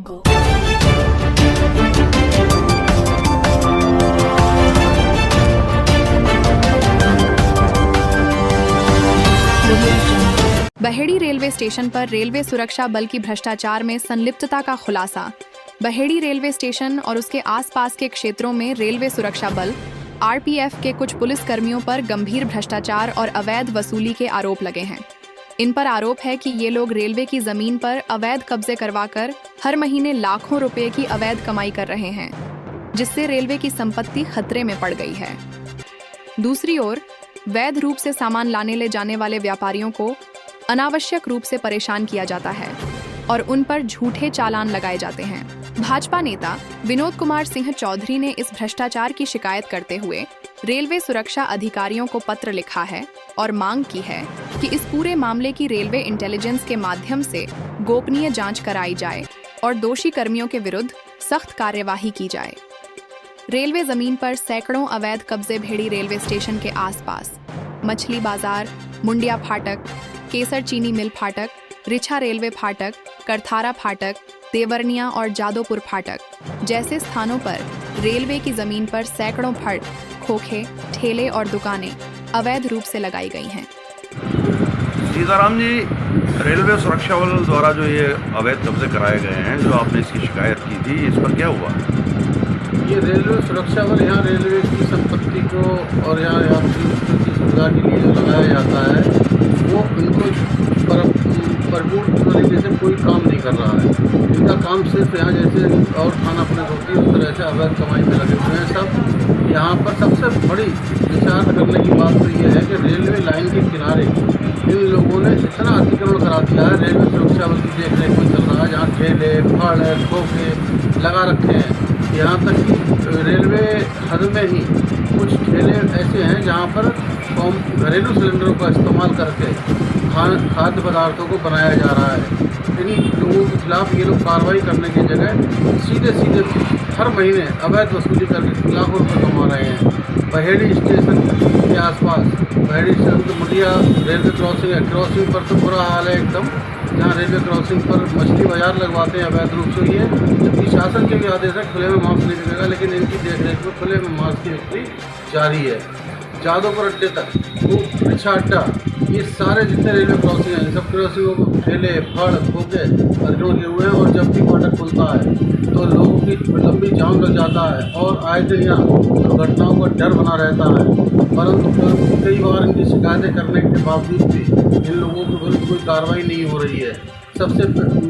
jungle. Baheri railway station पर railway सुरक्षा बल की भ्रष्टाचार में संलिप्तता का खुलासा। बहेड़ी रेलवे स्टेशन और उसके आसपास के क्षेत्रों में रेलवे सुरक्षा बल आरपीएफ के कुछ पुलिस कर्मियों पर गंभीर भ्रष्टाचार और अवैध वसूली के आरोप लगे हैं। इन पर आरोप है कि ये लोग रेलवे की जमीन पर अवैध कब्जे करवाकर हर महीने लाखों रुपए की अवैध कमाई कर रहे हैं, जिससे रेलवे की संपत्ति खतरे में पड़ गई है। दूसरी ओर वैध रूप से सामान लाने ले जाने वाले व्यापारियों को अनावश्यक रूप से परेशान किया जाता है और उन पर झूठे चालान लगाए जाते हैं। भाजपा नेता विनोद कुमार सिंह चौधरी ने इस भ्रष्टाचार की शिकायत करते हुए रेलवे सुरक्षा अधिकारियों को पत्र लिखा है और मांग की है कि इस पूरे मामले की रेलवे इंटेलिजेंस के माध्यम से गोपनीय जांच कराई जाए और दोषी कर्मियों के विरुद्ध सख्त कार्यवाही की जाए। रेलवे जमीन पर सैकड़ों अवैध कब्जे भेड़ी रेलवे स्टेशन के आसपास मछली बाजार, मुंडिया फाटक, केसर चीनी मिल फाटक, रिछा रेलवे फाटक, करथारा फाटक, देवरनिया और जादोपुर फाटक जैसे स्थानों पर रेलवे की जमीन पर सैकड़ों फड़, खोखे, ठेले और दुकानें अवैध रूप से लगाई गई हैं। सीताराम जी, रेलवे सुरक्षा बल द्वारा जो ये अवैध कब्जे कराए गए हैं, जो आपने इसकी शिकायत की थी, इस पर क्या हुआ? ये रेलवे सुरक्षा बल यहाँ रेलवे की संपत्ति को और यहाँ यात्रियों की सुविधा के लिए जो लगाया जाता है, वो इनको भरपूर तरीके से कोई काम नहीं कर रहा है। इनका काम सिर्फ यहाँ जैसे और खाना पीना होती है उस तरह से अवैध कमाई में लगे हुए हैं सब। यहाँ पर सबसे बड़ी विचार करने की बात तो ये है कि रेलवे लाइन के किनारे इन लोगों ने इतना अतिक्रमण करा दिया है। रेलवे सुरक्षा बल की देख रेख में चल रहा है, जहाँ ठेले, फड़, खोखे लगा रखे हैं। यहाँ तक कि रेलवे हद में ही कुछ ठेले ऐसे हैं जहाँ पर घरेलू सिलेंडरों का इस्तेमाल करके खाद्य पदार्थों को बनाया जा रहा है। इन लोगों के खिलाफ ये लोग कार्रवाई करने की जगह सीधे हर महीने अवैध वसूली करके लाखों रुपये कमा रहे हैं। बहेड़ी स्टेशन के आसपास, बहेड़ी स्टेशन तो मुंडिया रेलवे क्रॉसिंग है, क्रॉसिंग पर तो बुरा हाल है एकदम। जहाँ रेलवे क्रॉसिंग पर मछली बाजार लगवाते हैं अवैध रूप से, ये जबकि शासन के भी आदेश है खुले में मांस नहीं बिकेगा, लेकिन इनकी देखरेख में खुले में मांस की बिक्री जारी है। जादोपुर अड्डे तक, वो रिछा अड्डा, ये सारे जितने रेलवे क्रॉसिंग हैं, सब क्रॉसिंगों को ठेले, फड़, खोखे अड्डों के हुए हैं। और जब भी फाटक खुलता है तो लोगों की लंबी जाम लग जाता है और आए दिन यहाँ दुर्घटनाओं का डर बना रहता है। परंतु कई बार इनकी शिकायतें करने के बावजूद भी इन लोगों के विरुद्ध कोई कार्रवाई नहीं हो रही है। सबसे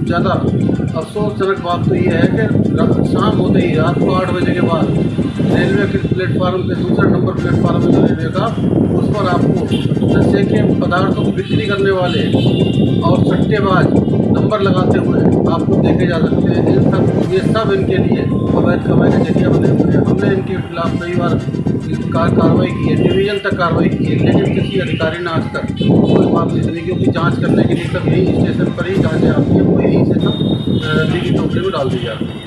ज़्यादा अफसोसजनक बात तो ये है कि शाम होते ही रात को 8 बजे के बाद रेलवे के प्लेटफार्म के दूसरे नंबर प्लेटफार्म में जो रेलवे का, उस पर आपको नशे के पदार्थों की बिक्री करने वाले और सट्टेबाज नंबर लगाते हुए आपको देखे जा सकते हैं। ये सब इनके लिए अवैध कमाई का जरिया बने हुए हैं। हमने इनके खिलाफ कई बार कार्रवाई की है, डिवीजन तक कार्रवाई की है, लेकिन किसी अधिकारी ने आज तक कोई बात नहीं सुनी, क्योंकि जांच करने के लिए सब यही स्टेशन पर ही जांचें आती हैं, वो यहीं से सब नदी की टोकरी में डाल दी जाती है।